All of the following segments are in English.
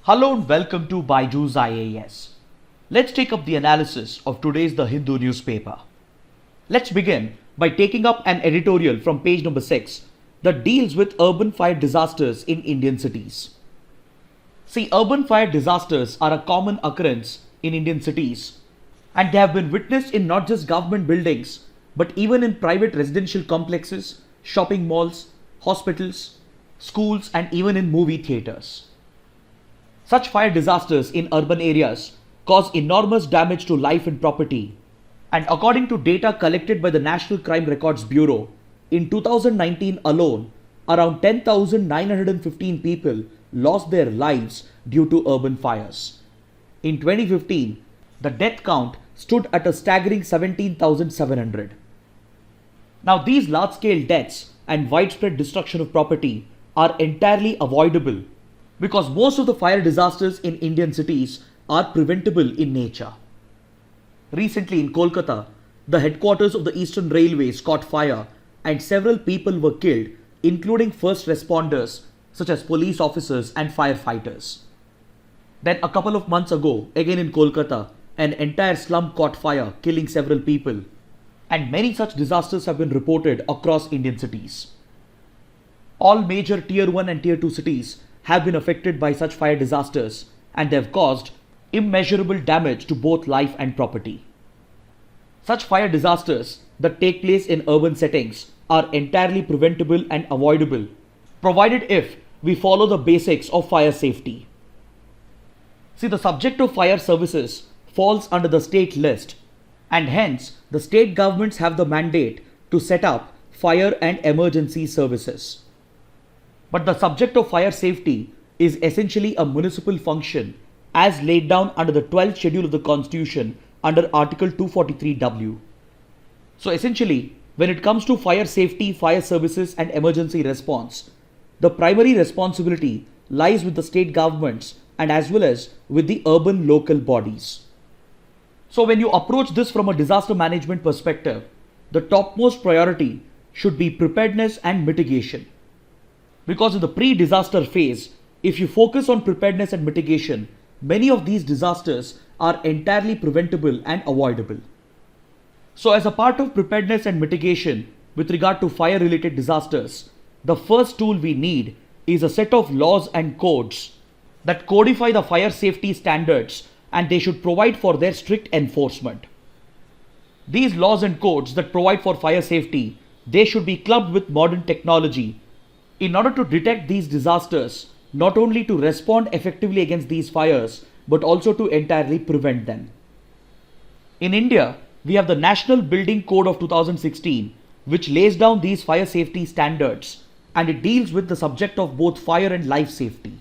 Hello and welcome to BYJU'S IAS. Let's take up the analysis of today's The Hindu newspaper. Let's begin by taking up an editorial from page number 6 that deals with urban fire disasters in Indian cities. See, urban fire disasters are a common occurrence in Indian cities, and they have been witnessed in not just government buildings but even in private residential complexes, shopping malls, hospitals, schools, and even in movie theaters. Such fire disasters in urban areas cause enormous damage to life and property, and according to data collected by the National Crime Records Bureau, in 2019 alone, around 10,915 people lost their lives due to urban fires. In 2015, the death count stood at a staggering 17,700. Now, these large-scale deaths and widespread destruction of property are entirely avoidable because most of the fire disasters in Indian cities are preventable in nature. Recently in Kolkata, the headquarters of the Eastern Railways caught fire and several people were killed, including first responders such as police officers and firefighters. Then a couple of months ago, again in Kolkata, an entire slum caught fire, killing several people. And many such disasters have been reported across Indian cities. All major tier 1 and tier 2 cities have been affected by such fire disasters, and they have caused immeasurable damage to both life and property. Such fire disasters that take place in urban settings are entirely preventable and avoidable, provided if we follow the basics of fire safety. See, the subject of fire services falls under the state list, and hence the state governments have the mandate to set up fire and emergency services. But the subject of fire safety is essentially a municipal function as laid down under the 12th schedule of the Constitution under Article 243W. So essentially, when it comes to fire safety, fire services and emergency response, the primary responsibility lies with the state governments and as well as with the urban local bodies. So when you approach this from a disaster management perspective, the topmost priority should be preparedness and mitigation. Because in the pre-disaster phase, if you focus on preparedness and mitigation, many of these disasters are entirely preventable and avoidable. So as a part of preparedness and mitigation with regard to fire-related disasters, the first tool we need is a set of laws and codes that codify the fire safety standards, and they should provide for their strict enforcement. These laws and codes that provide for fire safety, they should be clubbed with modern technology in order to detect these disasters, not only to respond effectively against these fires, but also to entirely prevent them. In India, we have the National Building Code of 2016, which lays down these fire safety standards, and it deals with the subject of both fire and life safety.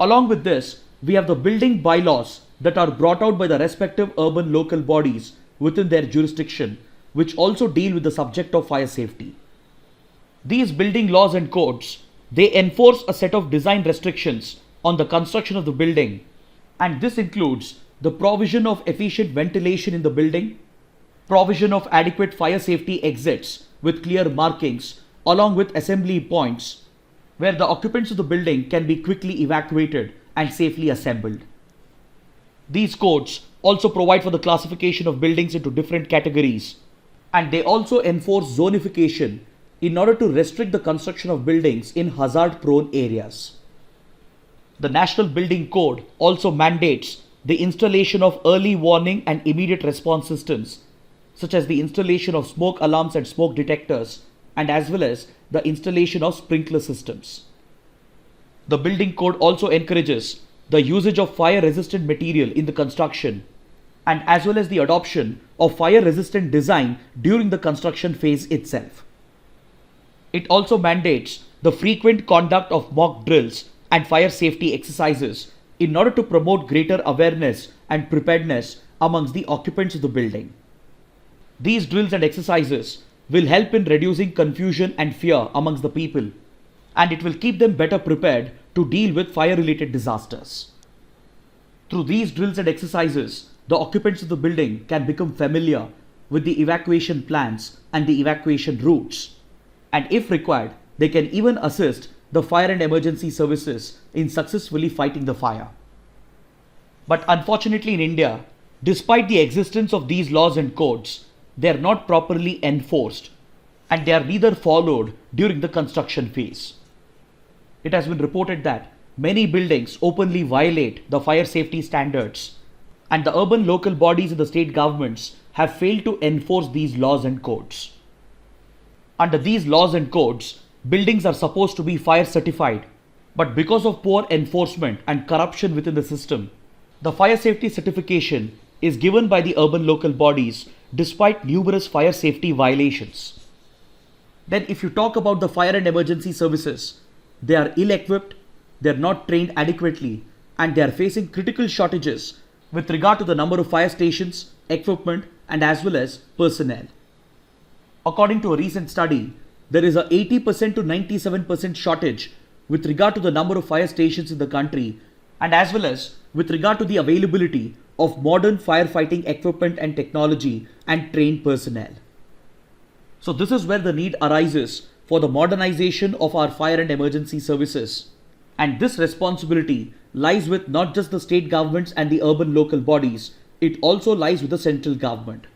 Along with this, we have the building bylaws that are brought out by the respective urban local bodies within their jurisdiction, which also deal with the subject of fire safety. These building laws and codes, they enforce a set of design restrictions on the construction of the building, and this includes the provision of efficient ventilation in the building, provision of adequate fire safety exits with clear markings along with assembly points where the occupants of the building can be quickly evacuated and safely assembled. These codes also provide for the classification of buildings into different categories, and they also enforce zonification in order to restrict the construction of buildings in hazard-prone areas. The National Building Code also mandates the installation of early warning and immediate response systems, such as the installation of smoke alarms and smoke detectors, and as well as the installation of sprinkler systems. The Building Code also encourages the usage of fire-resistant material in the construction, and as well as the adoption of fire-resistant design during the construction phase itself. It also mandates the frequent conduct of mock drills and fire safety exercises in order to promote greater awareness and preparedness amongst the occupants of the building. These drills and exercises will help in reducing confusion and fear amongst the people, and it will keep them better prepared to deal with fire-related disasters. Through these drills and exercises, the occupants of the building can become familiar with the evacuation plans and the evacuation routes, and if required, they can even assist the fire and emergency services in successfully fighting the fire. But unfortunately in India, despite the existence of these laws and codes, they are not properly enforced and they are neither followed during the construction phase. It has been reported that many buildings openly violate the fire safety standards, and the urban local bodies and the state governments have failed to enforce these laws and codes. Under these laws and codes, buildings are supposed to be fire certified, but because of poor enforcement and corruption within the system, the fire safety certification is given by the urban local bodies despite numerous fire safety violations. Then if you talk about the fire and emergency services, they are ill-equipped, they are not trained adequately, and they are facing critical shortages with regard to the number of fire stations, equipment, and as well as personnel. According to a recent study, there is a 80% to 97% shortage with regard to the number of fire stations in the country, and as well as with regard to the availability of modern firefighting equipment and technology and trained personnel. So this is where the need arises for the modernization of our fire and emergency services. And this responsibility lies with not just the state governments and the urban local bodies, it also lies with the central government.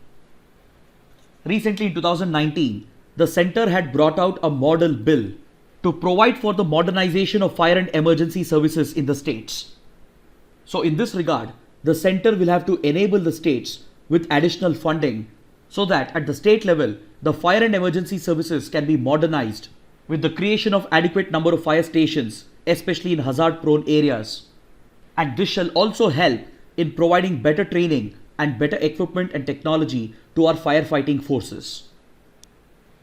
Recently in 2019, the centre had brought out a model bill to provide for the modernization of fire and emergency services in the states. So in this regard, the centre will have to enable the states with additional funding so that at the state level, the fire and emergency services can be modernized with the creation of adequate number of fire stations, especially in hazard-prone areas. And this shall also help in providing better training and better equipment and technology to our firefighting forces.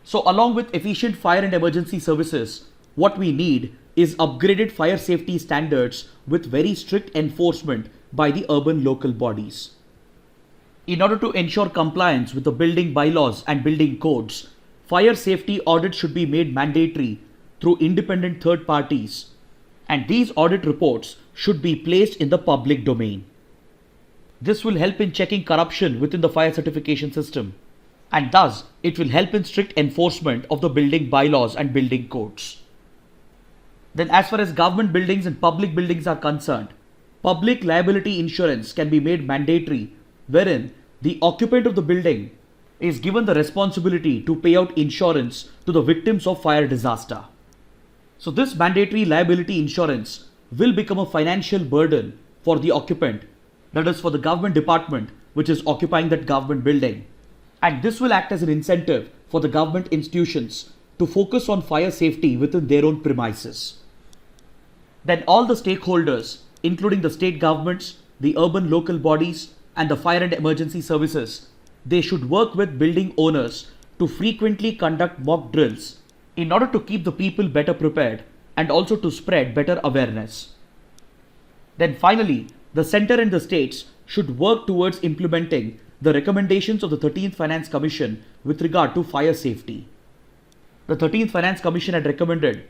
So along with efficient fire and emergency services, what we need is upgraded fire safety standards with very strict enforcement by the urban local bodies. In order to ensure compliance with the building bylaws and building codes, fire safety audits should be made mandatory through independent third parties, and these audit reports should be placed in the public domain. This will help in checking corruption within the fire certification system, and thus it will help in strict enforcement of the building bylaws and building codes. Then as far as government buildings and public buildings are concerned, public liability insurance can be made mandatory, wherein the occupant of the building is given the responsibility to pay out insurance to the victims of fire disaster. So this mandatory liability insurance will become a financial burden for the occupant, that is for the government department which is occupying that government building. And this will act as an incentive for the government institutions to focus on fire safety within their own premises. Then all the stakeholders, including the state governments, the urban local bodies, and the fire and emergency services, they should work with building owners to frequently conduct mock drills in order to keep the people better prepared and also to spread better awareness. Then finally, the centre and the states should work towards implementing the recommendations of the 13th Finance Commission with regard to fire safety. The 13th Finance Commission had recommended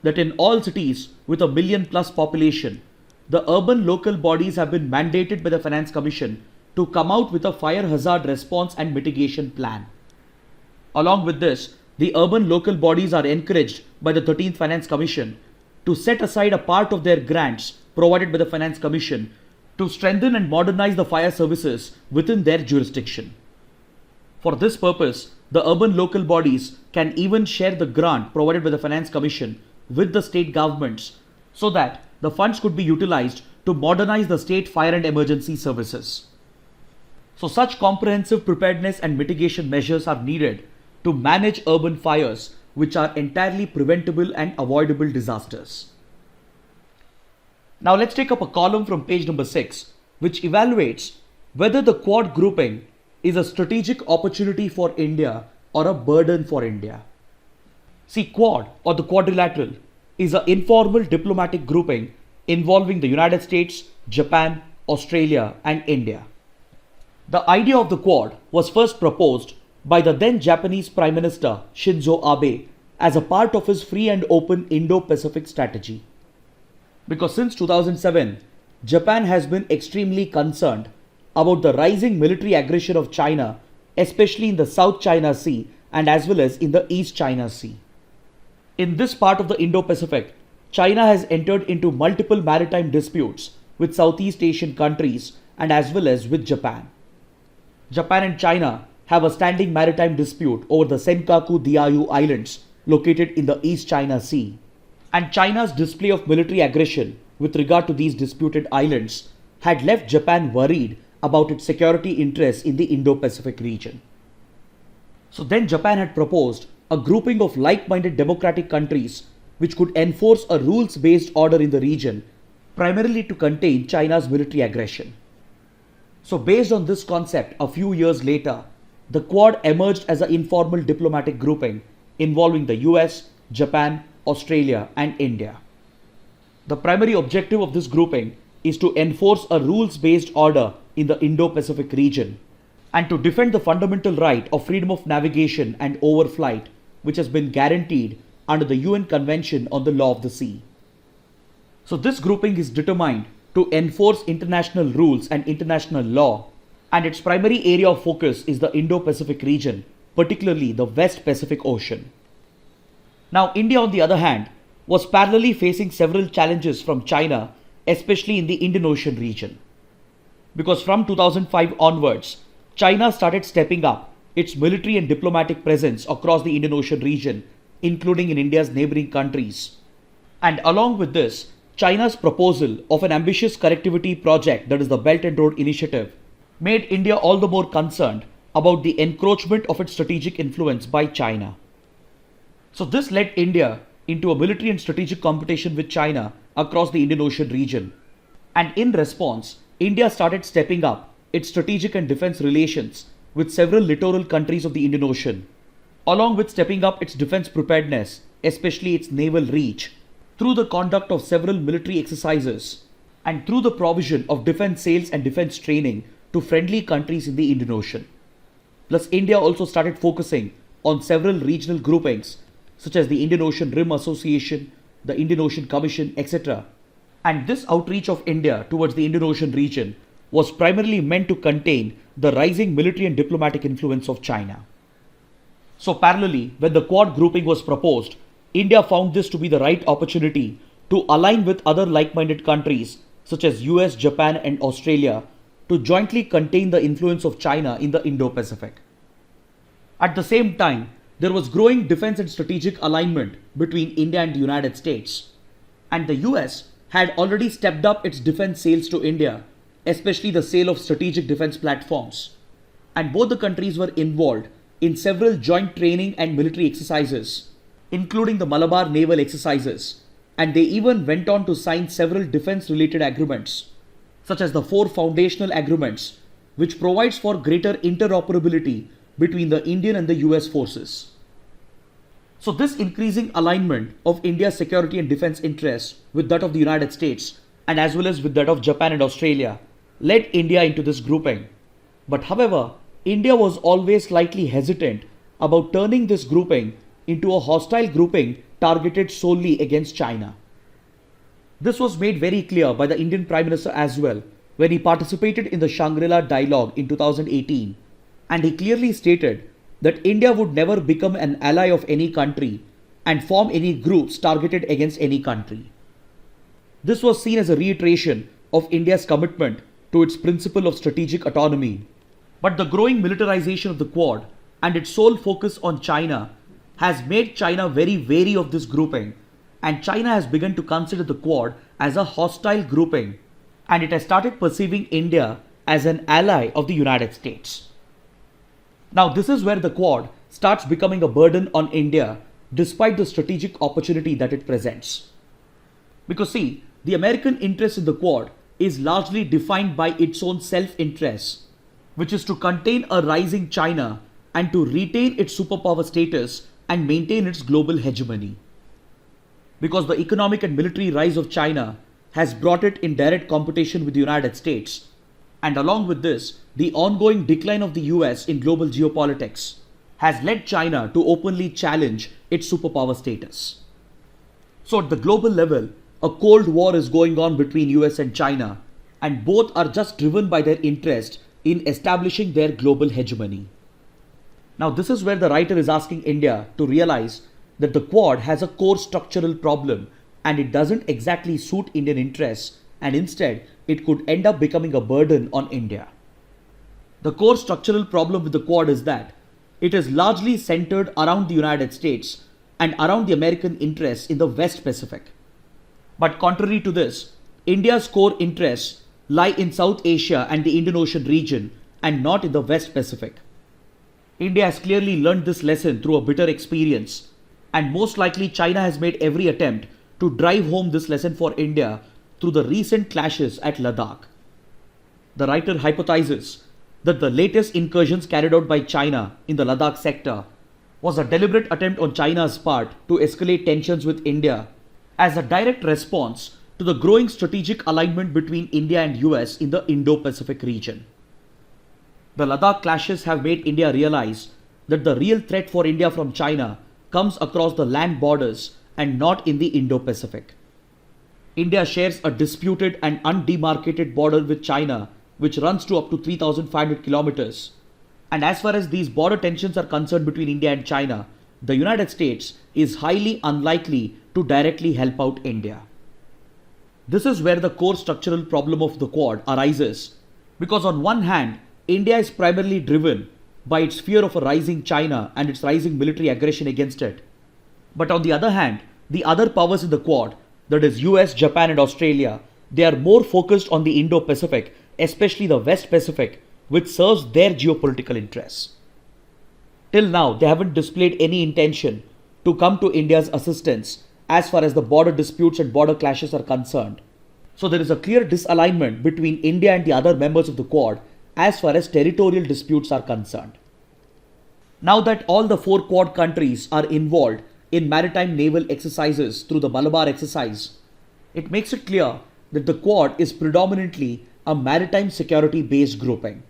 that in all cities with a million plus population, the urban local bodies have been mandated by the Finance Commission to come out with a fire hazard response and mitigation plan. Along with this, the urban local bodies are encouraged by the 13th Finance Commission to set aside a part of their grants provided by the Finance Commission to strengthen and modernize the fire services within their jurisdiction. For this purpose, the urban local bodies can even share the grant provided by the Finance Commission with the state governments so that the funds could be utilized to modernize the state fire and emergency services. So such comprehensive preparedness and mitigation measures are needed to manage urban fires which are entirely preventable and avoidable disasters. Now let's take up a column from page number 6 which evaluates whether the Quad grouping is a strategic opportunity for India or a burden for India. See, Quad or the Quadrilateral is an informal diplomatic grouping involving the United States, Japan, Australia and India. The idea of the Quad was first proposed by the then Japanese Prime Minister Shinzo Abe as a part of his free and open Indo-Pacific strategy. Because since 2007, Japan has been extremely concerned about the rising military aggression of China, especially in the South China Sea and as well as in the East China Sea. In this part of the Indo-Pacific, China has entered into multiple maritime disputes with Southeast Asian countries and as well as with Japan. Japan and China have a standing maritime dispute over the Senkaku-Diaoyu Islands located in the East China Sea. And China's display of military aggression with regard to these disputed islands had left Japan worried about its security interests in the Indo-Pacific region. So then Japan had proposed a grouping of like-minded democratic countries which could enforce a rules-based order in the region, primarily to contain China's military aggression. So based on this concept, a few years later, the Quad emerged as an informal diplomatic grouping involving the US, Japan, Australia and India. The primary objective of this grouping is to enforce a rules-based order in the Indo-Pacific region and to defend the fundamental right of freedom of navigation and overflight, which has been guaranteed under the UN Convention on the Law of the Sea. So this grouping is determined to enforce international rules and international law, and its primary area of focus is the Indo-Pacific region, particularly the West Pacific Ocean. Now India, on the other hand, was parallelly facing several challenges from China, especially in the Indian Ocean region. Because from 2005 onwards, China started stepping up its military and diplomatic presence across the Indian Ocean region, including in India's neighboring countries. And along with this, China's proposal of an ambitious connectivity project, that is the Belt and Road Initiative, made India all the more concerned about the encroachment of its strategic influence by China. So this led India into a military and strategic competition with China across the Indian Ocean region. And in response, India started stepping up its strategic and defense relations with several littoral countries of the Indian Ocean, along with stepping up its defense preparedness, especially its naval reach, through the conduct of several military exercises and through the provision of defense sales and defense training to friendly countries in the Indian Ocean. Plus, India also started focusing on several regional groupings such as the Indian Ocean Rim Association, the Indian Ocean Commission, etc. And this outreach of India towards the Indian Ocean region was primarily meant to contain the rising military and diplomatic influence of China. So parallelly, when the Quad grouping was proposed, India found this to be the right opportunity to align with other like-minded countries such as US, Japan and Australia to jointly contain the influence of China in the Indo-Pacific. At the same time, there was growing defense and strategic alignment between India and the United States. And the US had already stepped up its defense sales to India, especially the sale of strategic defense platforms. And both the countries were involved in several joint training and military exercises, including the Malabar naval exercises. And they even went on to sign several defense-related agreements, such as the 4 foundational agreements, which provides for greater interoperability between the Indian and the US forces. So this increasing alignment of India's security and defense interests with that of the United States and as well as with that of Japan and Australia led India into this grouping. But however, India was always slightly hesitant about turning this grouping into a hostile grouping targeted solely against China. This was made very clear by the Indian Prime Minister as well when he participated in the Shangri-La dialogue in 2018, and he clearly stated that India would never become an ally of any country and form any groups targeted against any country. This was seen as a reiteration of India's commitment to its principle of strategic autonomy. But the growing militarization of the Quad and its sole focus on China has made China very wary of this grouping, and China has begun to consider the Quad as a hostile grouping, and it has started perceiving India as an ally of the United States. Now this is where the Quad starts becoming a burden on India despite the strategic opportunity that it presents. Because see, the American interest in the Quad is largely defined by its own self-interest, which is to contain a rising China and to retain its superpower status and maintain its global hegemony. Because the economic and military rise of China has brought it in direct competition with the United States, and along with this, the ongoing decline of the US in global geopolitics has led China to openly challenge its superpower status. So at the global level, a cold war is going on between US and China, and both are just driven by their interest in establishing their global hegemony. Now this is where the writer is asking India to realize that the Quad has a core structural problem and it doesn't exactly suit Indian interests, and instead it could end up becoming a burden on India. The core structural problem with the Quad is that it is largely centered around the United States and around the American interests in the West Pacific. But contrary to this, India's core interests lie in South Asia and the Indian Ocean region and not in the West Pacific. India has clearly learned this lesson through a bitter experience, and most likely China has made every attempt to drive home this lesson for India through the recent clashes at Ladakh. The writer hypothesizes that the latest incursions carried out by China in the Ladakh sector was a deliberate attempt on China's part to escalate tensions with India as a direct response to the growing strategic alignment between India and US in the Indo-Pacific region. The Ladakh clashes have made India realize that the real threat for India from China comes across the land borders and not in the Indo-Pacific. India shares a disputed and undemarcated border with China which runs to up to 3,500 kilometers. And as far as these border tensions are concerned between India and China, the United States is highly unlikely to directly help out India. This is where the core structural problem of the Quad arises, because on one hand, India is primarily driven by its fear of a rising China and its rising military aggression against it. But on the other hand, the other powers in the Quad, that is US, Japan and Australia, they are more focused on the Indo-Pacific, especially the West Pacific, which serves their geopolitical interests. Till now, they haven't displayed any intention to come to India's assistance as far as the border disputes and border clashes are concerned. So there is a clear disalignment between India and the other members of the Quad as far as territorial disputes are concerned. Now that all the 4 Quad countries are involved in maritime naval exercises through the Malabar exercise, it makes it clear that the Quad is predominantly a maritime security based grouping.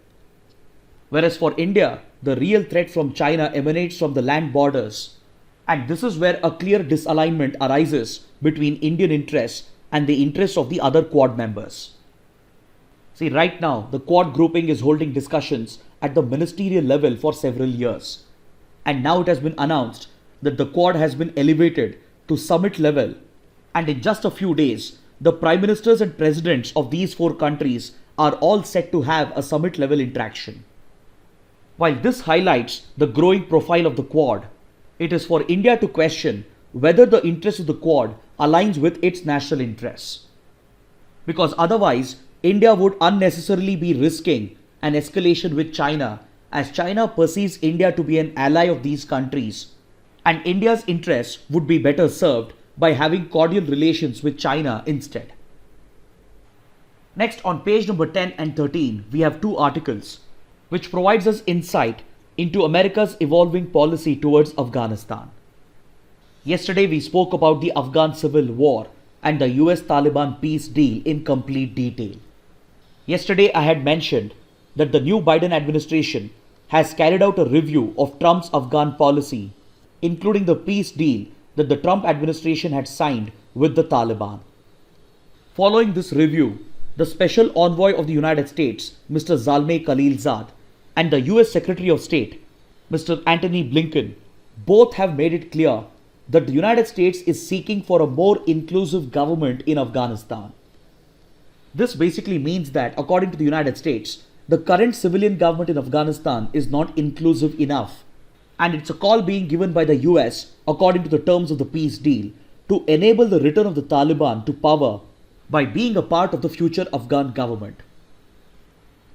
Whereas for India, the real threat from China emanates from the land borders, and this is where a clear disalignment arises between Indian interests and the interests of the other Quad members. See, right now, the Quad grouping is holding discussions at the ministerial level for several years, and now it has been announced that the Quad has been elevated to summit level, and in just a few days, the Prime Ministers and Presidents of these 4 countries are all set to have a summit level interaction. While this highlights the growing profile of the Quad, it is for India to question whether the interest of the Quad aligns with its national interests. Because otherwise, India would unnecessarily be risking an escalation with China, as China perceives India to be an ally of these countries, and India's interests would be better served by having cordial relations with China instead. Next, on page number 10 and 13, we have 2 articles which provides us insight into America's evolving policy towards Afghanistan. Yesterday we spoke about the Afghan civil war and the US-Taliban peace deal in complete detail. Yesterday I had mentioned that the new Biden administration has carried out a review of Trump's Afghan policy, including the peace deal that the Trump administration had signed with the Taliban. Following this review, the Special Envoy of the United States, Mr. Zalmay Khalilzad, and the US Secretary of State, Mr. Antony Blinken, both have made it clear that the United States is seeking for a more inclusive government in Afghanistan. This basically means that, according to the United States, the current civilian government in Afghanistan is not inclusive enough, and it's a call being given by the US, according to the terms of the peace deal, to enable the return of the Taliban to power by being a part of the future Afghan government.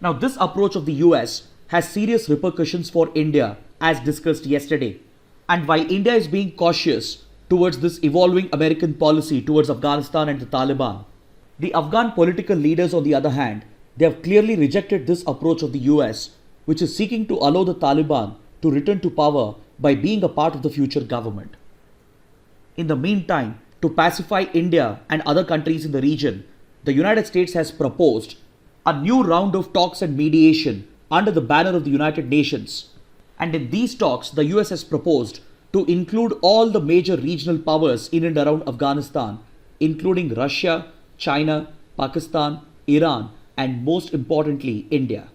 Now, this approach of the US has serious repercussions for India, as discussed yesterday. And while India is being cautious towards this evolving American policy towards Afghanistan and the Taliban, the Afghan political leaders, on the other hand, they have clearly rejected this approach of the US, which is seeking to allow the Taliban to return to power by being a part of the future government. In the meantime, to pacify India and other countries in the region, the United States has proposed a new round of talks and mediation under the banner of the United Nations. And in these talks, the US has proposed to include all the major regional powers in and around Afghanistan, including Russia, China, Pakistan, Iran, and most importantly, India.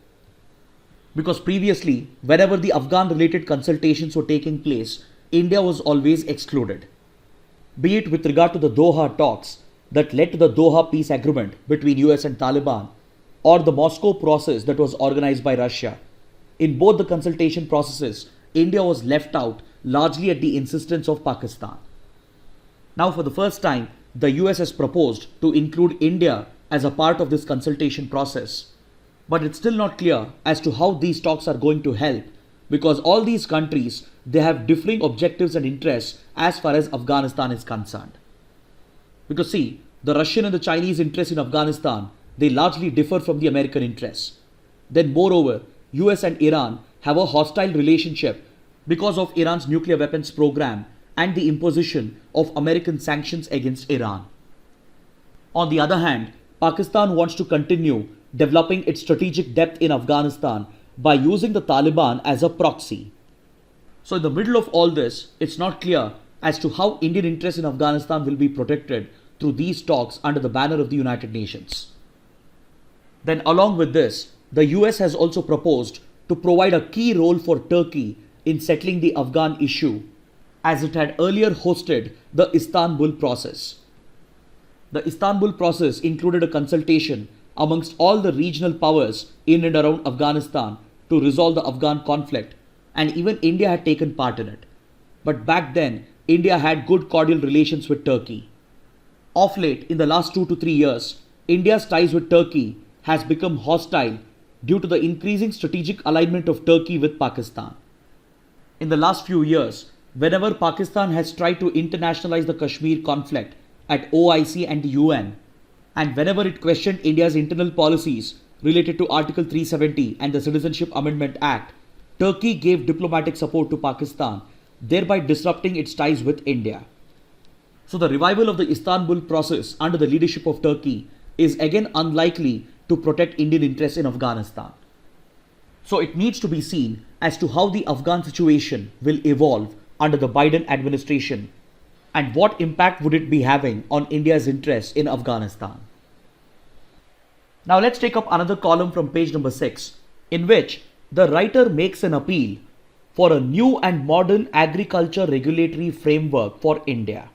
Because previously, whenever the Afghan related consultations were taking place, India was always excluded. be it with regard to the Doha talks that led to the Doha peace agreement between US and Taliban, or the Moscow process that was organized by Russia. In both the consultation processes, India was left out largely at the insistence of Pakistan. Now, for the first time, the US has proposed to include India as a part of this consultation process. But it's still not clear as to how these talks are going to help, because all these countries, they have differing objectives and interests as far as Afghanistan is concerned. Because see, the Russian and the Chinese interests in Afghanistan, they largely differ from the American interests. Then moreover, US and Iran have a hostile relationship because of Iran's nuclear weapons program and the imposition of American sanctions against Iran. On the other hand, Pakistan wants to continue developing its strategic depth in Afghanistan by using the Taliban as a proxy. So in the middle of all this, it's not clear as to how Indian interests in Afghanistan will be protected through these talks under the banner of the United Nations. Then along with this, the US has also proposed to provide a key role for Turkey in settling the Afghan issue, as it had earlier hosted the Istanbul process. The Istanbul process included a consultation amongst all the regional powers in and around Afghanistan to resolve the Afghan conflict, and even India had taken part in it. But back then, India had good cordial relations with Turkey. Of late, in the last 2 to 3 years, India's ties with Turkey has become hostile due to the increasing strategic alignment of Turkey with Pakistan. In the last few years, whenever Pakistan has tried to internationalize the Kashmir conflict at OIC and the UN, and whenever it questioned India's internal policies related to Article 370 and the Citizenship Amendment Act, Turkey gave diplomatic support to Pakistan, thereby disrupting its ties with India. So the revival of the Istanbul process under the leadership of Turkey is again unlikely to protect Indian interests in Afghanistan. So it needs to be seen as to how the Afghan situation will evolve under the Biden administration and what impact would it be having on India's interests in Afghanistan. Now let's take up another column from page number 6, in which the writer makes an appeal for a new and modern agriculture regulatory framework for India.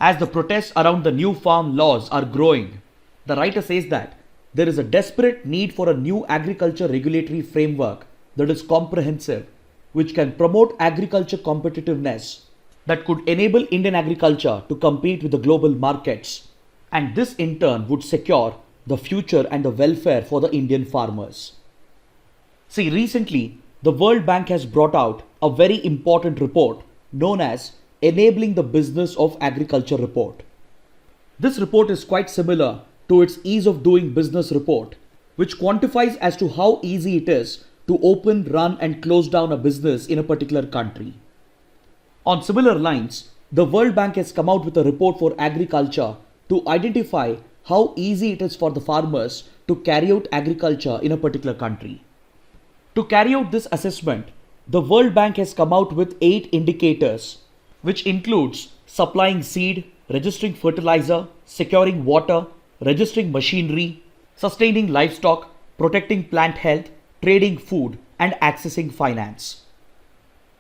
As the protests around the new farm laws are growing, the writer says that there is a desperate need for a new agriculture regulatory framework that is comprehensive, which can promote agriculture competitiveness, that could enable Indian agriculture to compete with the global markets, and this in turn would secure the future and the welfare for the Indian farmers. See, recently, the World Bank has brought out a very important report known as Enabling the Business of Agriculture report. This report is quite similar to its Ease of Doing Business report, which quantifies as to how easy it is to open, run and close down a business in a particular country. On similar lines, the World Bank has come out with a report for agriculture to identify how easy it is for the farmers to carry out agriculture in a particular country. To carry out this assessment, the World Bank has come out with 8 indicators, which includes supplying seed, registering fertilizer, securing water, registering machinery, sustaining livestock, protecting plant health, trading food, and accessing finance.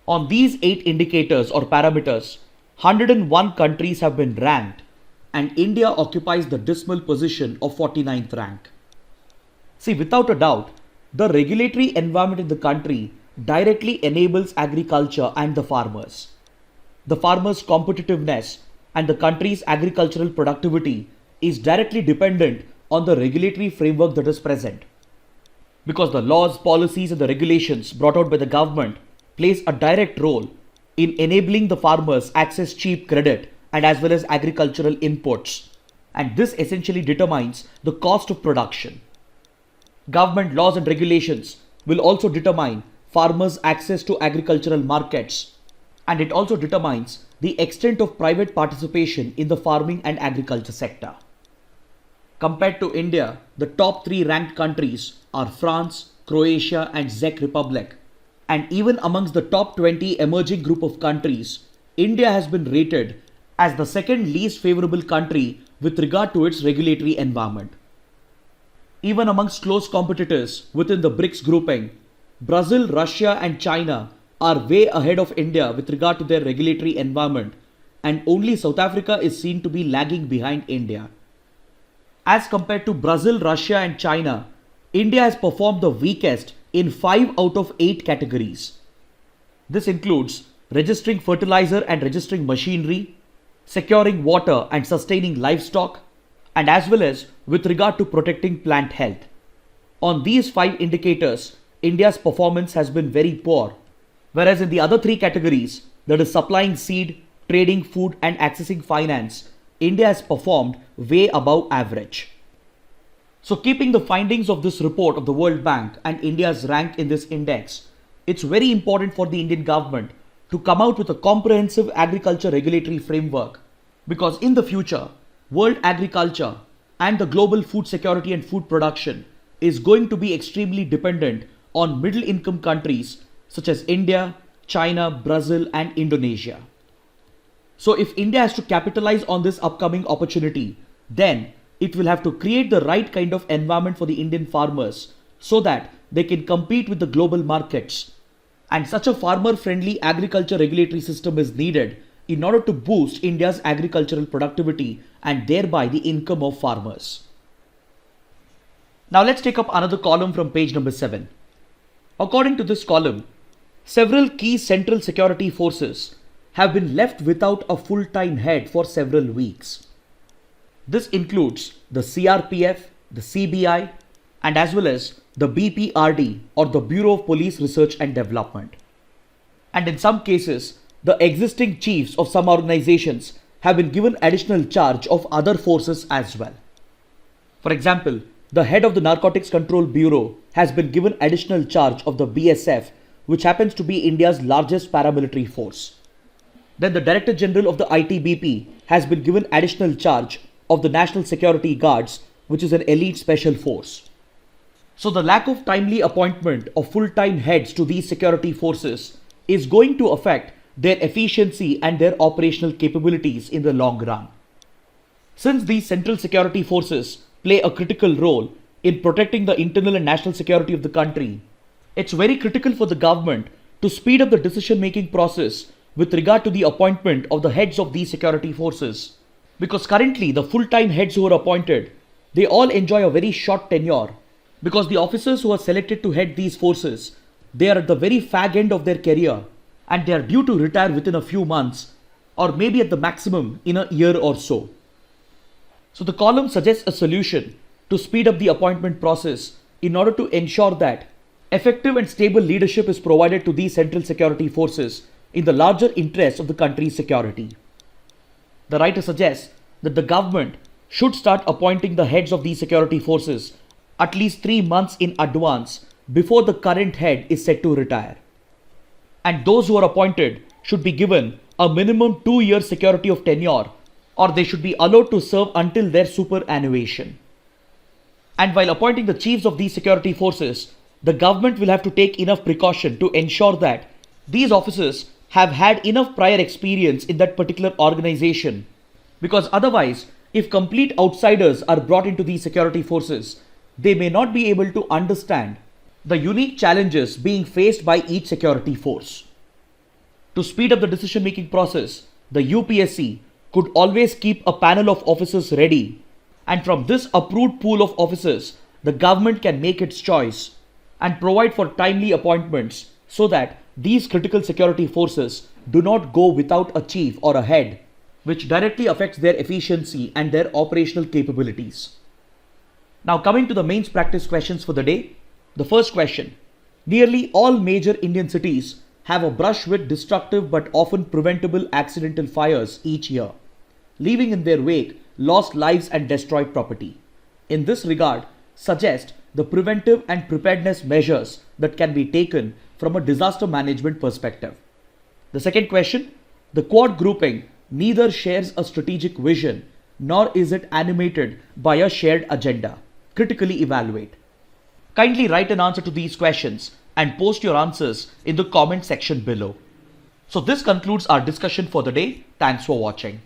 On these 8 indicators or parameters, 101 countries have been ranked, and India occupies the dismal position of 49th rank. See, without a doubt, the regulatory environment in the country directly enables agriculture and the farmers. The farmers' competitiveness and the country's agricultural productivity is directly dependent on the regulatory framework that is present. Because the laws, policies and the regulations brought out by the government plays a direct role in enabling the farmers access cheap credit and as well as agricultural inputs. And this essentially determines the cost of production. Government laws and regulations will also determine farmers' access to agricultural markets, and it also determines the extent of private participation in the farming and agriculture sector. Compared to India, the top 3 ranked countries are France, Croatia and Czech Republic. And even amongst the top 20 emerging group of countries, India has been rated as the second least favorable country with regard to its regulatory environment. Even amongst close competitors within the BRICS grouping, Brazil, Russia and China are way ahead of India with regard to their regulatory environment, and only South Africa is seen to be lagging behind India. As compared to Brazil, Russia and China, India has performed the weakest in 5 out of 8 categories. This includes registering fertilizer and registering machinery, securing water and sustaining livestock, and as well as with regard to protecting plant health. On these 5 indicators, India's performance has been very poor, whereas in the other 3 categories, that is supplying seed, trading food and accessing finance, India has performed way above average. So keeping the findings of this report of the World Bank and India's rank in this index, it's very important for the Indian government to come out with a comprehensive agriculture regulatory framework, because in the future, world agriculture and the global food security and food production is going to be extremely dependent on middle income countries such as India, China, Brazil and Indonesia. So if India has to capitalize on this upcoming opportunity, then it will have to create the right kind of environment for the Indian farmers so that they can compete with the global markets. And such a farmer-friendly agriculture regulatory system is needed in order to boost India's agricultural productivity and thereby the income of farmers. Now let's take up another column from page number 7. According to this column, several key central security forces have been left without a full-time head for several weeks. This includes the CRPF, the CBI, and as well as the BPRD or the Bureau of Police Research and Development. And in some cases, the existing chiefs of some organizations have been given additional charge of other forces as well. For example, the head of the Narcotics Control Bureau has been given additional charge of the BSF, which happens to be India's largest paramilitary force. Then the Director General of the ITBP has been given additional charge of the National Security Guards, which is an elite special force. So the lack of timely appointment of full-time heads to these security forces is going to affect their efficiency and their operational capabilities in the long run. Since these central security forces play a critical role in protecting the internal and national security of the country, it's very critical for the government to speed up the decision-making process with regard to the appointment of the heads of these security forces. Because currently the full-time heads who are appointed, they all enjoy a very short tenure, because the officers who are selected to head these forces, they are at the very fag end of their career and they are due to retire within a few months or maybe at the maximum in a year or so. So the column suggests a solution to speed up the appointment process in order to ensure that effective and stable leadership is provided to these central security forces in the larger interest of the country's security. The writer suggests that the government should start appointing the heads of these security forces at least 3 months in advance before the current head is set to retire. And those who are appointed should be given a minimum 2-year security of tenure, or they should be allowed to serve until their superannuation. And while appointing the chiefs of these security forces, the government will have to take enough precaution to ensure that these officers have had enough prior experience in that particular organization, because otherwise, if complete outsiders are brought into these security forces, they may not be able to understand the unique challenges being faced by each security force. To speed up the decision-making process, the UPSC could always keep a panel of officers ready, and from this approved pool of officers, the government can make its choice and provide for timely appointments so that these critical security forces do not go without a chief or a head, which directly affects their efficiency and their operational capabilities. Now coming to the mains practice questions for the day. The first question: nearly all major Indian cities have a brush with destructive but often preventable accidental fires each year, leaving in their wake lost lives and destroyed property. In this regard, suggest the preventive and preparedness measures that can be taken from a disaster management perspective. The second question: the quad grouping neither shares a strategic vision nor is it animated by a shared agenda. Critically evaluate. Kindly write an answer to these questions and post your answers in the comment section below. So this concludes our discussion for the day. Thanks for watching.